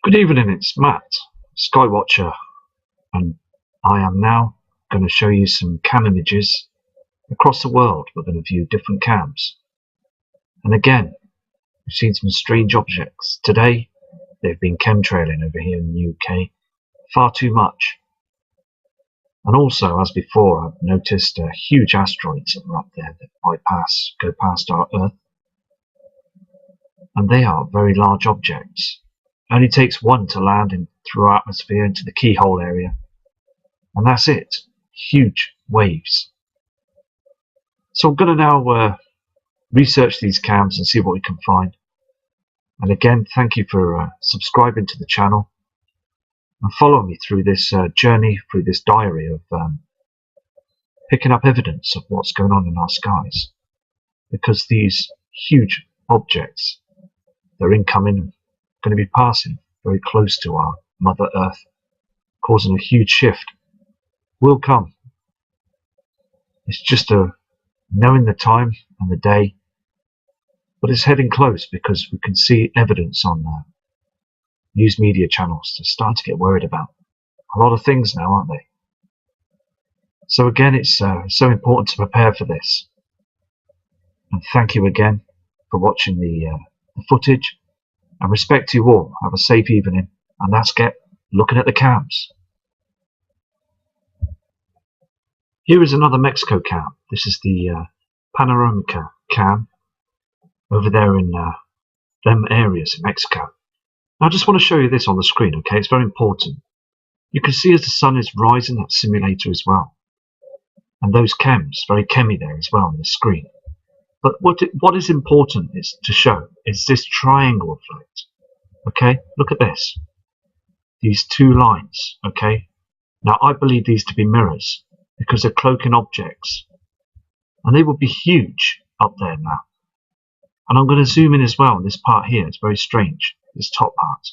Good evening, it's Matt, Skywatcher, and I am now going to show you some cam images across the world. We're going to view different cams. And again, we've seen some strange objects. Today, they've been chemtrailing over here in the UK far too much. And also, as before, I've noticed huge asteroids that are up there that go past our Earth. And they are very large objects. It only takes one to land through our atmosphere into the keyhole area. And that's it. Huge waves. So I'm going to now research these cams and see what we can find. And again, thank you for subscribing to the channel and following me through this journey, through this diary of picking up evidence of what's going on in our skies. Because these huge objects, they're incoming, going to be passing very close to our Mother Earth, causing a huge shift. Will come. It's just knowing the time and the day, but it's heading close because we can see evidence on news media channels. They're starting to get worried about a lot of things now, aren't they? So again, it's so important to prepare for this. And thank you again for watching the footage. And respect to you all. Have a safe evening. And let's get looking at the cams. Here is another Mexico cam. This is the Panoramica cam over there in them areas in Mexico. Now, I just want to show you this on the screen, okay? It's very important. You can see as the sun is rising, that simulator as well. And those chems, very chemy there as well on the screen. But what is important is to show is this triangle effect. Okay, look at this. These two lines, okay? Now, I believe these to be mirrors because they're cloaking objects. And they will be huge up there now. And I'm going to zoom in as well in this part here. It's very strange, this top part.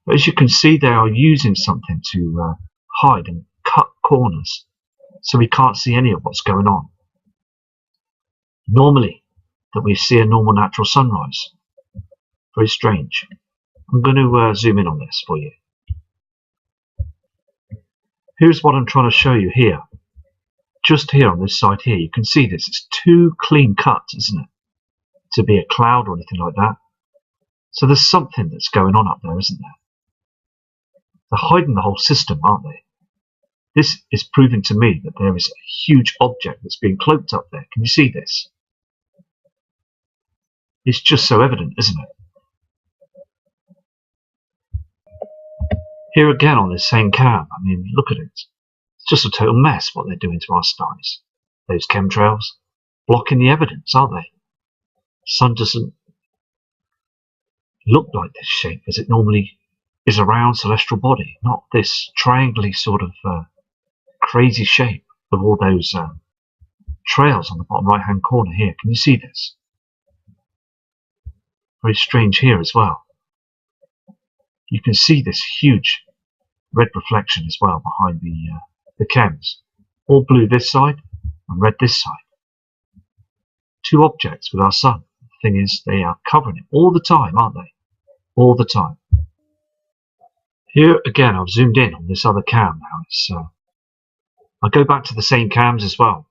But as you can see, they are using something to hide and cut corners so we can't see any of what's going on. Normally, that we see a normal natural sunrise. Very strange. I'm going to zoom in on this for you. Here's what I'm trying to show you here. Just here on this side here, you can see this. It's too clean cut, isn't it? To be a cloud or anything like that. So there's something that's going on up there, isn't there? They're hiding the whole system, aren't they? This is proving to me that there is a huge object that's being cloaked up there. Can you see this? It's just so evident, isn't it? Here again on this same cam, I mean, look at it. It's just a total mess what they're doing to our skies. Those chemtrails blocking the evidence, aren't they? The sun doesn't look like this shape as it normally is around celestial body, not this triangular sort of crazy shape of all those trails on the bottom right hand corner here. Can you see this? Very strange here as well. You can see this huge red reflection as well behind the chems. All blue this side and red this side. Two objects with our sun. The thing is, they are covering it all the time, aren't they? All the time. Here again, I've zoomed in on this other cam now. I go back to the same cams as well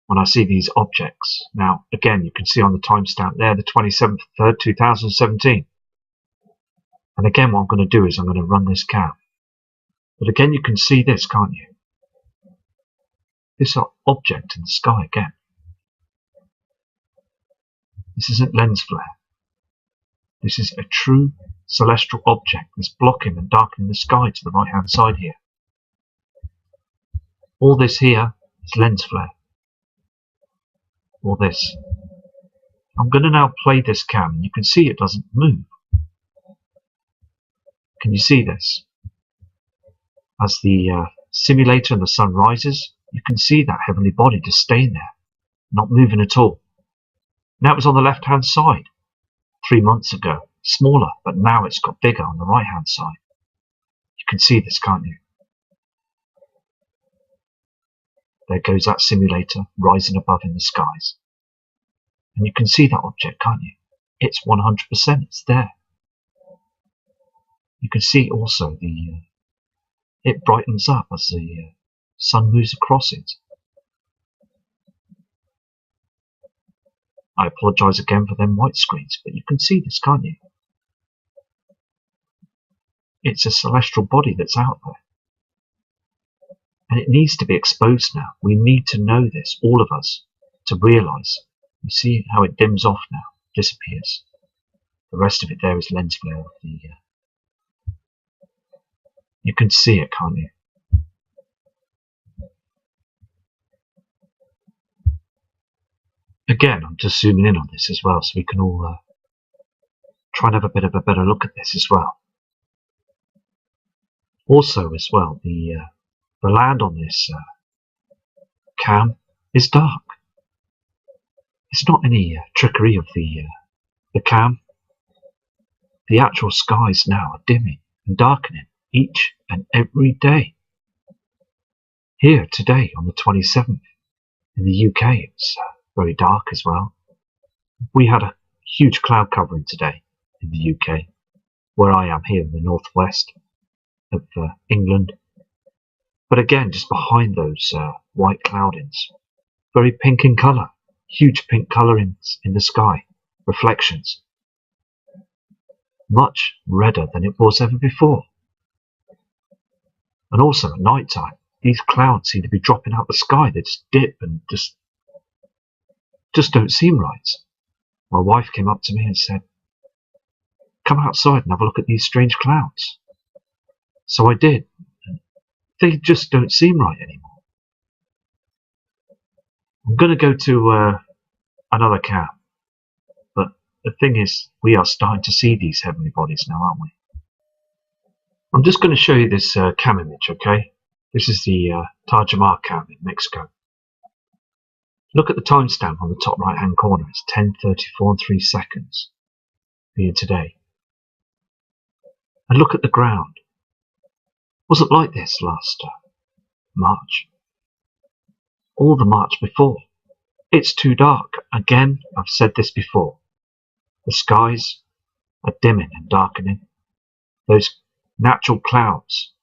when I see these objects. Now, again, you can see on the timestamp there, the 27th, 3rd, 2017. And again, what I'm going to do is I'm going to run this cam. But again, you can see this, can't you? This object in the sky again. This isn't lens flare. This is a true celestial object that's blocking and darkening the sky to the right hand side here. All this here is lens flare. All this. I'm going to now play this cam. You can see it doesn't move. Can you see this? As the simulator and the sun rises, you can see that heavenly body just staying there, not moving at all. Now it was on the left hand side 3 months ago, smaller, but now it's got bigger on the right hand side. You can see this, can't you? There goes that simulator rising above in the skies. And you can see that object, can't you? It's 100%, it's there. You can see also it brightens up as the sun moves across it. I apologise again for them white screens, but you can see this, can't you? It's a celestial body that's out there. And it needs to be exposed now. We need to know this, all of us, to realise. You see how it dims off now, disappears. The rest of it there is lens flare of the... You can see it, can't you? Again, I'm just zooming in on this as well, so we can all try and have a bit of a better look at this as well. Also, as well, the land on this cam is dark. It's not any trickery of the cam. The actual skies now are dimming and darkening each and every day. Here today on the 27th in the UK, it's very dark as well. We had a huge cloud covering today in the UK, where I am here in the northwest of England. But again, just behind those white cloudings, very pink in colour, huge pink colour in the sky, reflections. Much redder than it was ever before. And also at night time, these clouds seem to be dropping out the sky. They just dip and just don't seem right. My wife came up to me and said, "Come outside and have a look at these strange clouds." So I did. They just don't seem right anymore. I'm going to go to another cam. But the thing is, we are starting to see these heavenly bodies now, aren't we? I'm just going to show you this cam image, okay? This is the Taj Mahal cam in Mexico. Look at the timestamp on the top right hand corner. It's 10:34 and 3 seconds being today. And look at the ground. Wasn't like this last March. Or the March before. It's too dark. Again, I've said this before. The skies are dimming and darkening. Those natural clouds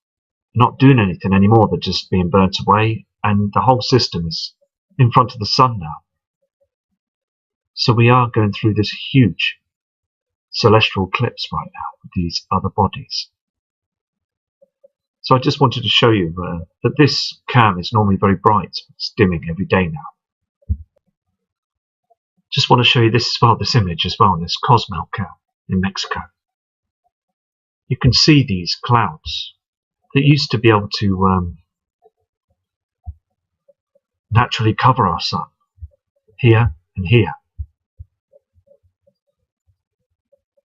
are not doing anything anymore. They're just being burnt away, and the whole system is in front of the sun now. So we are going through this huge celestial eclipse right now with these other bodies. So I just wanted to show you that this cam is normally very bright. It's dimming every day now. Just want to show you this as well, this image as well, this Cozumel cam in Mexico. You can see these clouds that used to be able to naturally cover our sun here and here.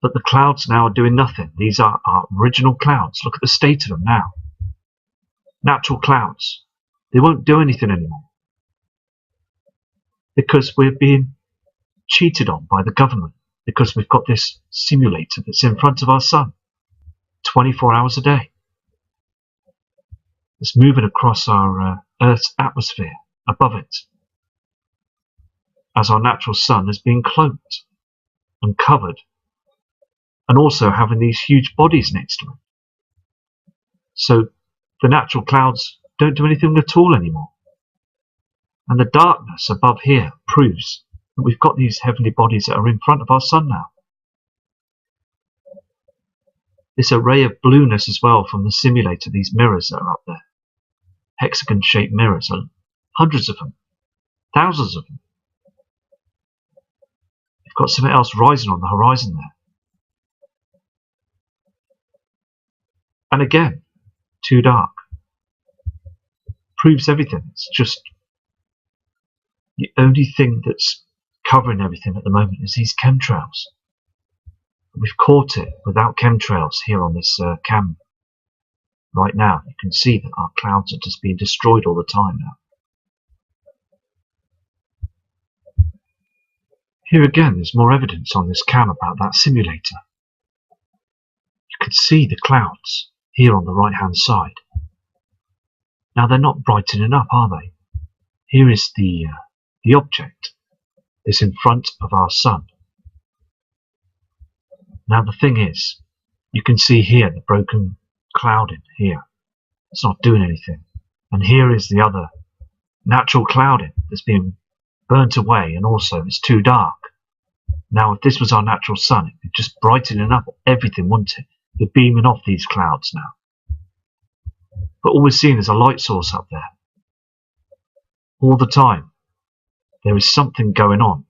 But the clouds now are doing nothing. These are our original clouds. Look at the state of them now. Natural clouds. They won't do anything anymore. Because we're being cheated on by the government. Because we've got this simulator that's in front of our sun 24 hours a day. It's moving across our Earth's atmosphere above it, as our natural sun is being cloaked and covered, and also having these huge bodies next to it. So the natural clouds don't do anything at all anymore. And the darkness above here proves that we've got these heavenly bodies that are in front of our sun now. This array of blueness as well from the simulator, these mirrors that are up there. Hexagon-shaped mirrors, hundreds of them, thousands of them. You've got something else rising on the horizon there. And again, too dark. Proves everything. It's just the only thing that's covering everything at the moment is these chemtrails. We've caught it without chemtrails here on this cam. Right now, you can see that our clouds are just being destroyed all the time now. Here again, there's more evidence on this cam about that simulator. You can see the clouds here on the right hand side. Now they're not brightening up, are they? Here is the object that's in front of our sun. Now the thing is, You can see here the broken clouding here. It's not doing anything. And here is the other natural clouding that's been burnt away, and also it's too dark. Now, if this was our natural sun, it'd be just brightening up everything, wouldn't it? It'd be beaming off these clouds now. But all we're seeing is a light source up there. All the time, there is something going on.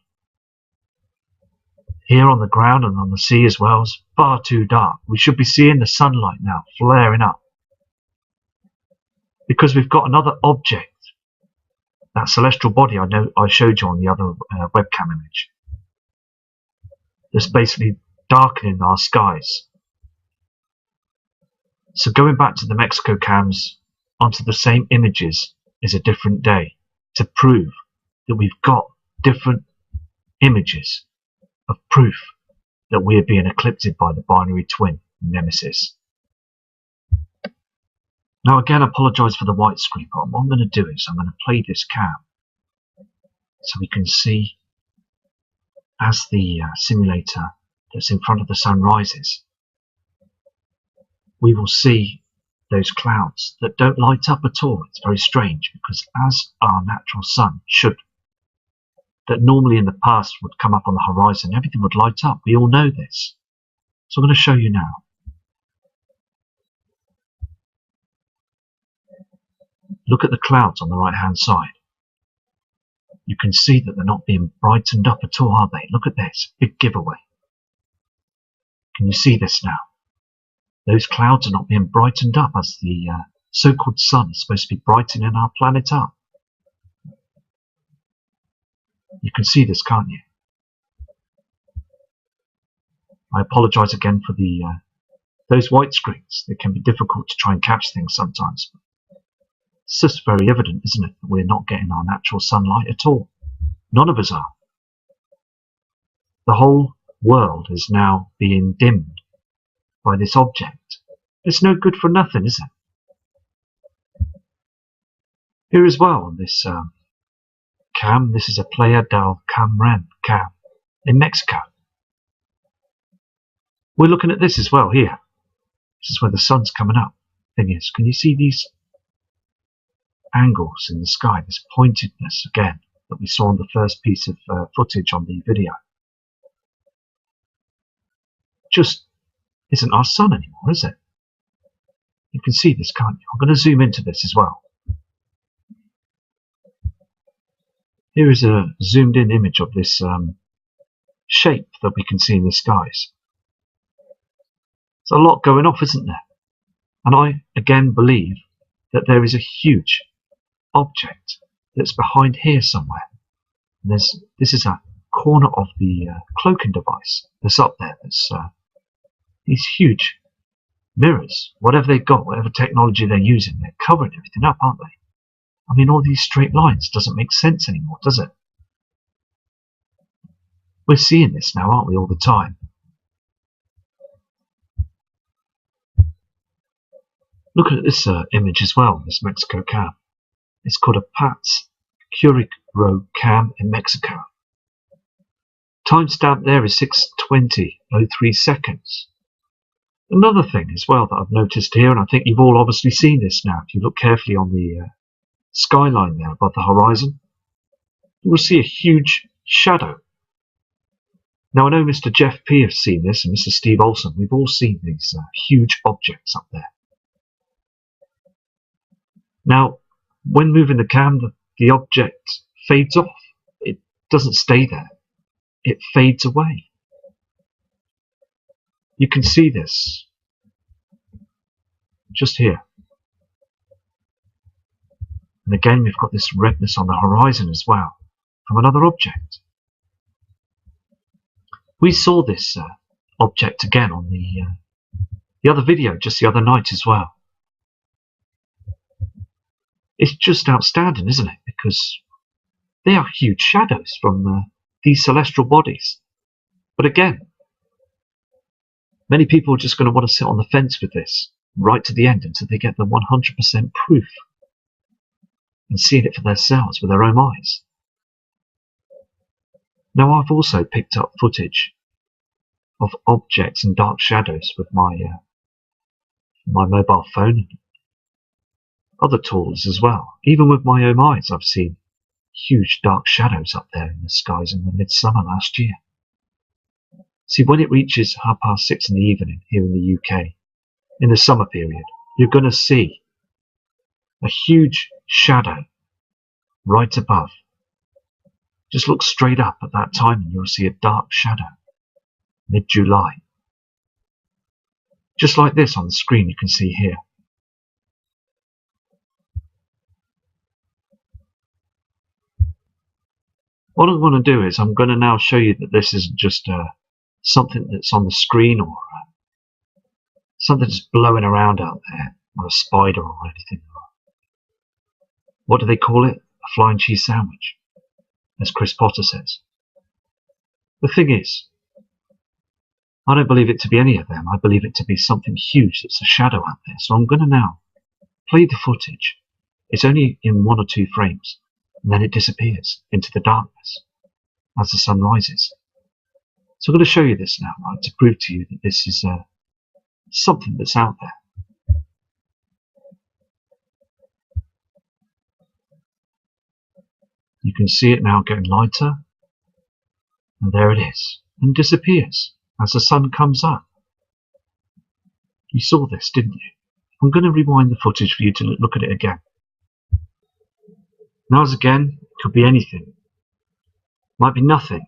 Here on the ground and on the sea as well, it's far too dark. We should be seeing the sunlight now flaring up. Because we've got another object, that celestial body I showed you on the other webcam image, that's basically darkening our skies. So going back to the Mexico cams onto the same images is a different day to prove that we've got different images of proof that we are being eclipsed by the binary twin Nemesis. Now again, I apologise for the white screen, but what I'm going to do is I'm going to play this cam so we can see as the simulator that's in front of the sun rises, we will see those clouds that don't light up at all. It's very strange, because as our natural sun should, that normally in the past would come up on the horizon, everything would light up. We all know this. So I'm going to show you now. Look at the clouds on the right hand side. You can see that they're not being brightened up at all, are they? Look at this, big giveaway. Can you see this now? Those clouds are not being brightened up as the so-called sun is supposed to be brightening our planet up. You can see this, can't you? I apologise again for those white screens. They can be difficult to try and catch things sometimes. It's just very evident, isn't it, that we're not getting our natural sunlight at all. None of us are. The whole world is now being dimmed by this object. It's no good for nothing, is it? Here as well on this cam, this is a Playa del Carmen cam in Mexico. We're looking at this as well here. This is where the sun's coming up. Thing is, can you see these angles in the sky, this pointedness again that we saw on the first piece of footage on the video? Just isn't our sun anymore, is it? You can see this, can't you? I'm going to zoom into this as well. Here is a zoomed in image of this shape that we can see in the skies. There's a lot going off, isn't there? And I again believe that there is a huge object that's behind here somewhere. And this is a corner of the cloaking device that's up there. That's these huge mirrors, whatever they've got, whatever technology they're using, they're covering everything up, aren't they? I mean, all these straight lines doesn't make sense anymore, does it? We're seeing this now, aren't we, all the time? Look at this image as well, this Mexico cam. It's called a Pats Curicro cam in Mexico. Timestamp there is 6:20:03 seconds. Another thing as well that I've noticed here, and I think you've all obviously seen this now, if you look carefully on the skyline there above the horizon, you will see a huge shadow. Now I know Mr. Jeff P has seen this, and Mr. Steve Olson. We've all seen these huge objects up there. Now, when moving the cam, the object fades off. It doesn't stay there. It fades away. You can see this just here. And again, we've got this redness on the horizon as well from another object. We saw this object again on the other video just the other night as well. It's just outstanding, isn't it? Because they are huge shadows from these celestial bodies. But again, many people are just going to want to sit on the fence with this right to the end until they get the 100% proof and seeing it for themselves with their own eyes. Now, I've also picked up footage of objects and dark shadows with my mobile phone, other tools as well. Even with my own eyes, I've seen huge dark shadows up there in the skies in the midsummer last year. See, when it reaches 6:30 in the evening here in the UK, in the summer period, you're going to see a huge shadow right above. Just look straight up at that time and you'll see a dark shadow, mid-July. Just like this on the screen you can see here. What I want to do is I'm going to now show you that this isn't just something that's on the screen or something that's blowing around out there, or a spider or anything. What do they call it? A flying cheese sandwich, as Chris Potter says. The thing is, I don't believe it to be any of them. I believe it to be something huge that's a shadow out there. So I'm going to now play the footage. It's only in 1 or 2 frames, and then it disappears into the darkness as the sun rises. So I'm going to show you this now, right, to prove to you that this is something that's out there. You can see it now getting lighter, and there it is, and disappears as the sun comes up. You saw this, didn't you? I'm going to rewind the footage for you to look at it again. Now, as again, it could be anything. Might be nothing.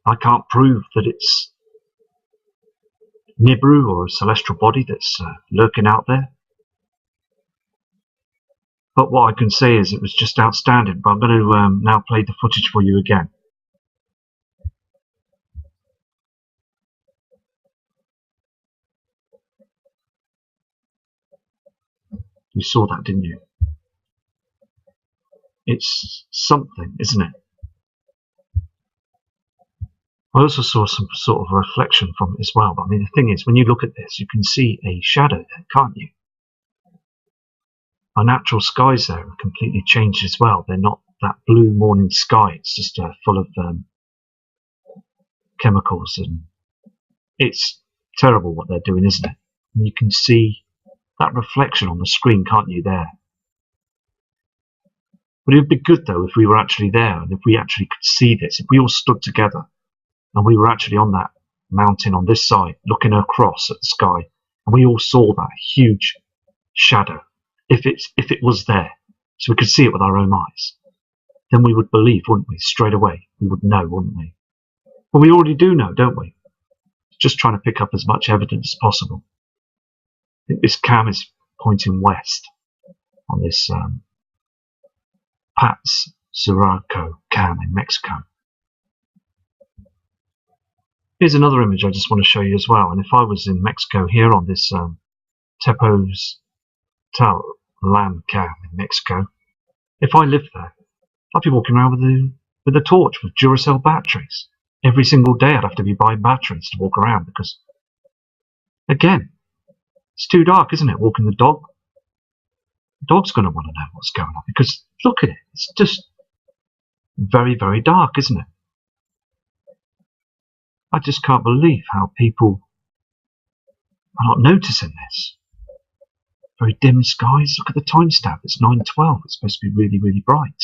I can't prove that it's Nibiru or a celestial body that's lurking out there. But what I can say is it was just outstanding. But I'm going to now play the footage for you again. You saw that, didn't you? It's something, isn't it? I also saw some sort of reflection from it as well. But I mean, the thing is, when you look at this, you can see a shadow there, can't you? Our natural skies there are completely changed as well. They're not that blue morning sky. It's just full of chemicals, and it's terrible what they're doing, isn't it? And you can see that reflection on the screen, can't you, there? But it would be good, though, if we were actually there and if we actually could see this, if we all stood together and we were actually on that mountain on this side, looking across at the sky, and we all saw that huge shadow. If it was there, so we could see it with our own eyes, then we would believe, wouldn't we? Straight away, we would know, wouldn't we? Well, we already do know, don't we? Just trying to pick up as much evidence as possible. I think this cam is pointing west on this Pat's Suraco cam in Mexico. Here's another image I just want to show you as well. And if I was in Mexico here on this Tepos Tal land cam in Mexico, if I lived there, I'd be walking around with a torch with Duracell batteries. Every single day I'd have to be buying batteries to walk around because, again, it's too dark, isn't it? Walking the dog. The dog's going to want to know what's going on because, look at it. It's just very, very dark, isn't it? I just can't believe how people are not noticing this. Very dim skies. Look at the timestamp. It's 9:12. It's supposed to be really, really bright.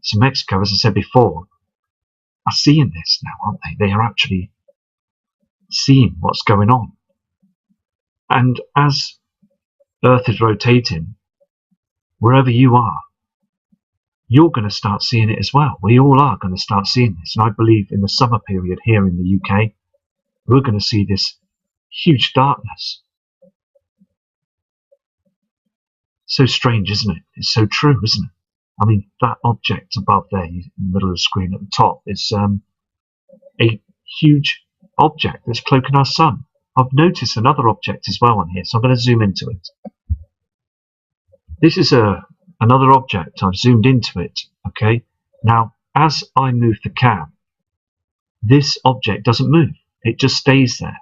So Mexico, as I said before, are seeing this now, aren't they? They are actually seeing what's going on. And as Earth is rotating, wherever you are, you're going to start seeing it as well. We all are going to start seeing this. And I believe in the summer period here in the UK, we're going to see this huge darkness. So strange, isn't it? It's so true, isn't it? I mean, that object above there in the middle of the screen at the top is a huge object that's cloaking our sun. I've noticed another object as well on here, so I'm going to zoom into it. This is another object. I've zoomed into it, okay? Now, as I move the cam, this object doesn't move. It just stays there.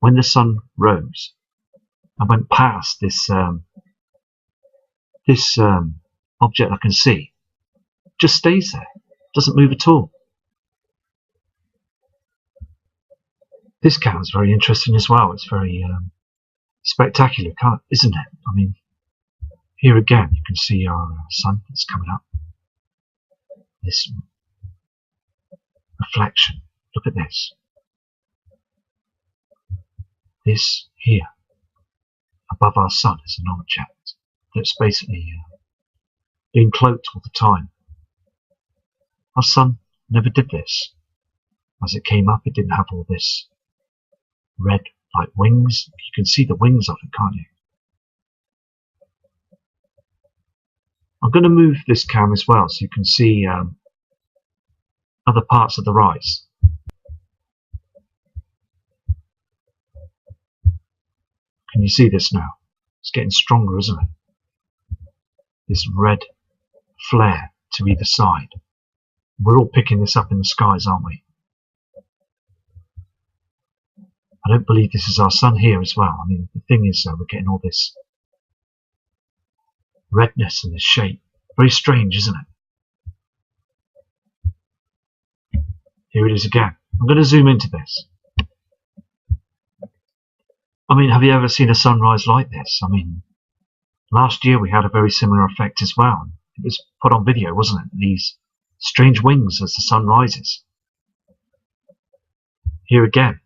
When the sun rose, I went past this object I can see. Just stays there. Doesn't move at all. This cam is very interesting as well. It's very spectacular, isn't it? I mean, here again, you can see our sun that's coming up. This reflection. Look at this. This here, above our sun, is an object that's basically being cloaked all the time. Our sun never did this. As it came up, it didn't have all this red like wings. You can see the wings of it, can't you? I'm going to move this cam as well so you can see other parts of the rise. Can you see this now? It's getting stronger, isn't it? This red flare to either side. We're all picking this up in the skies, aren't we? I don't believe this is our sun here as well. I mean, the thing is, we're getting all this redness and this shape. Very strange, isn't it? Here it is again. I'm going to zoom into this. I mean, have you ever seen a sunrise like this? I mean, last year we had a very similar effect as well. It was put on video, wasn't it? These strange wings as the sun rises. Here again.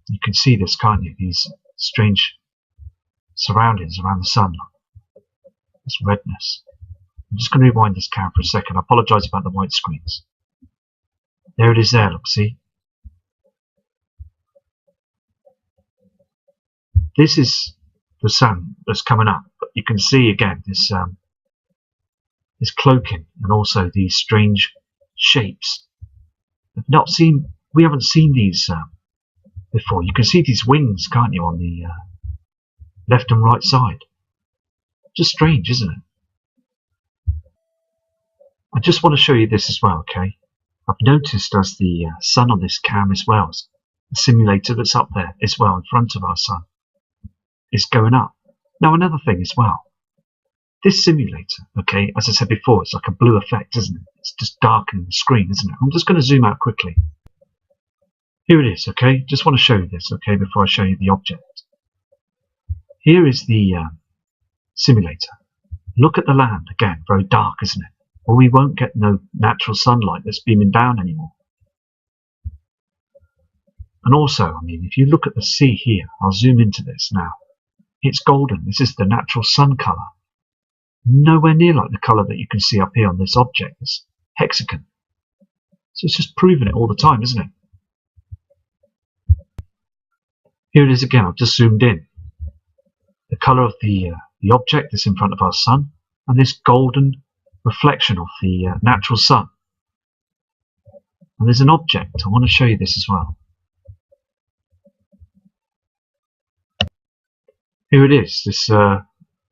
You can see this, can't you? These strange surroundings around the sun. This redness. I'm just going to rewind this camera for a second. I apologise about the white screens. There it is there, look, see? This is the sun that's coming up, but you can see again this this cloaking and also these strange shapes. We haven't seen these before. You can see these wings, can't you, on the left and right side? Just strange, isn't it? I just want to show you this as well, okay? I've noticed as the sun on this cam as well, the simulator that's up there as well in front of our sun, is going up. Now another thing as well, this simulator, okay, as I said before, it's like a blue effect, isn't it? It's just darkening the screen, isn't it? I'm just going to zoom out quickly. Here it is, okay? Just want to show you this, okay, before I show you the object. Here is the simulator. Look at the land, again, very dark, isn't it? Well, we won't get no natural sunlight that's beaming down anymore. And also, I mean, if you look at the sea here, I'll zoom into this now. It's golden. This is the natural sun colour. Nowhere near like the colour that you can see up here on this object, this hexagon. So it's just proving it all the time, isn't it? Here it is again. I've just zoomed in. The colour of the object that's in front of our sun, and this golden reflection of the natural sun. And there's an object. I want to show you this as well. Here it is, this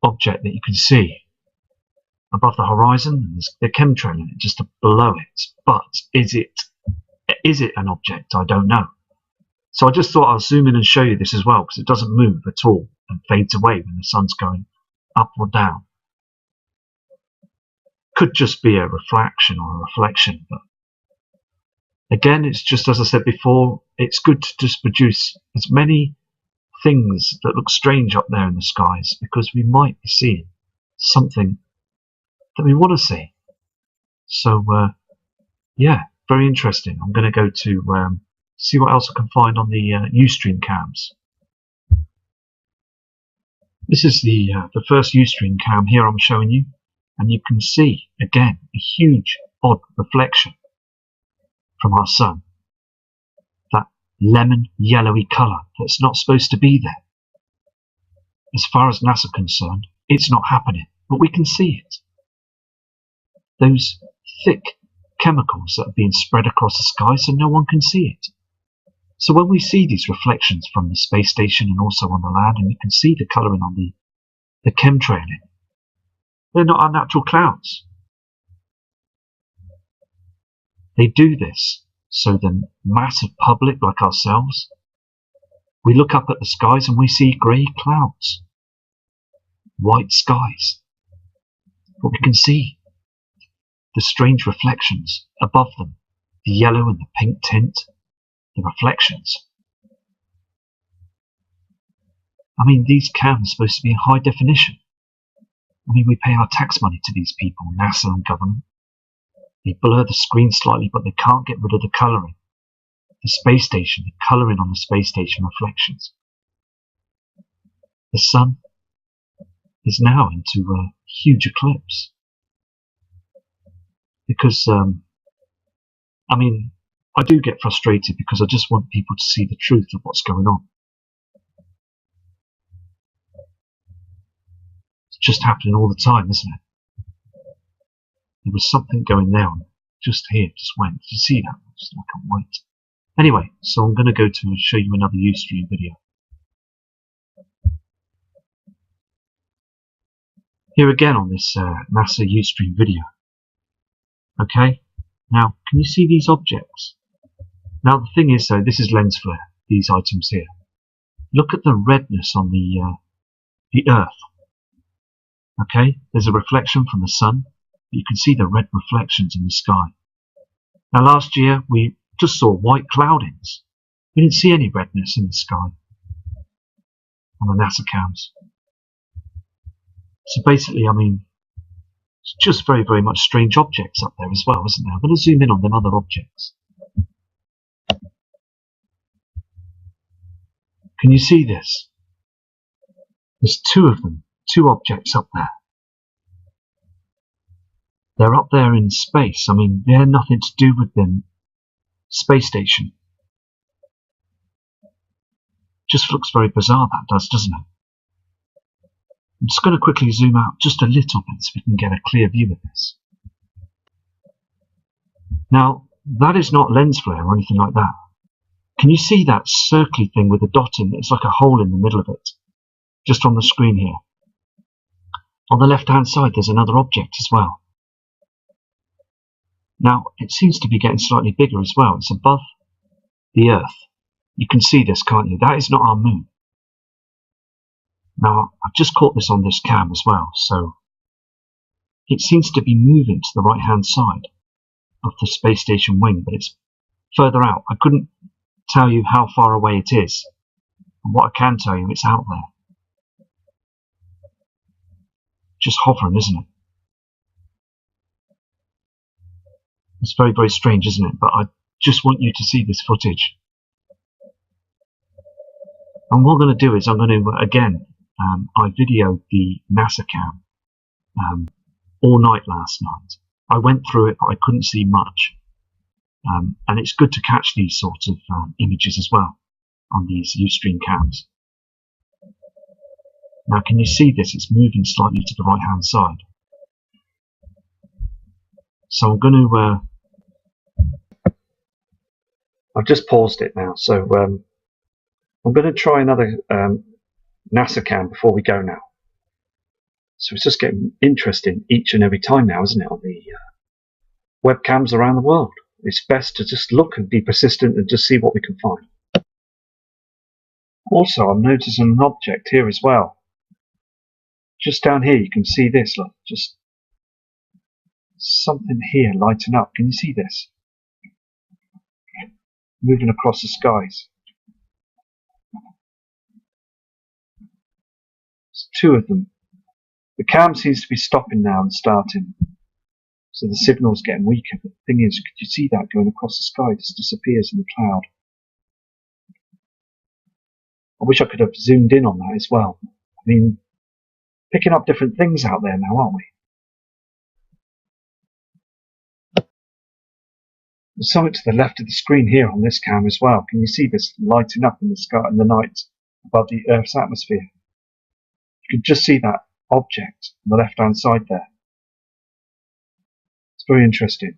object that you can see above the horizon. There's the chemtrail in it, just below it. But is it an object? I don't know. So I just thought I'll zoom in and show you this as well, because it doesn't move at all and fades away when the sun's going up or down. Could just be a refraction or a reflection, but again, it's just as I said before, it's good to just produce as many things that look strange up there in the skies, because we might be seeing something that we want to see. So yeah, very interesting. I'm going to go to see what else I can find on the Ustream cams. This is the first Ustream cam here I'm showing you, and you can see again a huge odd reflection from our sun. That lemon yellowy colour that's not supposed to be there. As far as NASA are concerned, it's not happening, but we can see it. Those thick chemicals that are being spread across the sky so no one can see it. So when we see these reflections from the space station and also on the land, and you can see the colouring on the chemtrailing, they're not our natural clouds. They do this so the massive public like ourselves, we look up at the skies and we see grey clouds, white skies, but we can see the strange reflections above them The yellow and the pink tint, the reflections. I mean, these cams are supposed to be in high definition. I mean, we pay our tax money to these people, NASA and government. They blur the screen slightly, but they can't get rid of the colouring. The space station, the colouring on the space station reflections. The sun is now into a huge eclipse. Because, I mean, I do get frustrated because I just want people to see the truth of what's going on. It's just happening all the time, isn't it? There was something going down just here, just went. Did you see that? Just like a white. Anyway, so I'm going to go to show you another Ustream video. Here again on this NASA Ustream video. Okay, now can you see these objects? Now the thing is though, this is lens flare, these items here. Look at the redness on the Earth. Okay, there's a reflection from the sun. You can see the red reflections in the sky. Now last year we just saw white cloudings. We didn't see any redness in the sky on the NASA cams. So basically, I mean, it's just very, very much strange objects up there as well, isn't there? I'm going to zoom in on them other objects. Can you see this? There's two of them, two objects up there. They're up there in space. I mean, they're nothing to do with the space station. Just looks very bizarre, that does, doesn't it? I'm just going to quickly zoom out just a little bit so we can get a clear view of this. Now, that is not lens flare or anything like that. Can you see that circly thing with a dot in it? It's like a hole in the middle of it, just on the screen here. On the left-hand side, there's another object as well. Now, it seems to be getting slightly bigger as well. It's above the Earth. You can see this, can't you? That is not our moon. Now, I've just caught this on this cam as well, so it seems to be moving to the right-hand side of the space station wing, but it's further out. I couldn't tell you how far away it is, and what I can tell you, it's out there. Just hovering, isn't it? It's very, very strange, isn't it? But I just want you to see this footage. And what I'm going to do is I'm going to, again, I videoed the NASA cam all night last night. I went through it, but I couldn't see much. And it's good to catch these sorts of images as well on these Ustream cams. Now, can you see this? It's moving slightly to the right-hand side. So I'm going to... I've just paused it now, so I'm going to try another NASA cam before we go now. So it's just getting interesting each and every time now, isn't it, on the webcams around the world. It's best to just look and be persistent and just see what we can find. Also, I'm noticing an object here as well. Just down here, you can see this, look, just something here lighting up. Can you see this? Moving across the skies. There's two of them. The cam seems to be stopping now and starting. So the signal's getting weaker. But the thing is, could you see that going across the sky? It just disappears in the cloud. I wish I could have zoomed in on that as well. I mean, picking up different things out there now, aren't we? There's something to the left of the screen here on this cam as well. Can you see this lighting up in the sky in the night above the Earth's atmosphere? You can just see that object on the left-hand side there. It's very interesting.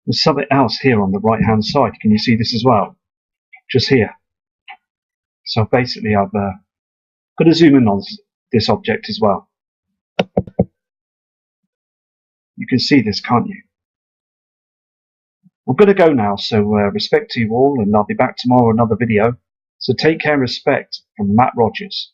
There's something else here on the right-hand side. Can you see this as well? Just here. So basically, I've got to zoom in on this object as well. You can see this, can't you? I'm going to go now, so respect to you all, and I'll be back tomorrow with another video. So take care and respect from Matt Rogers.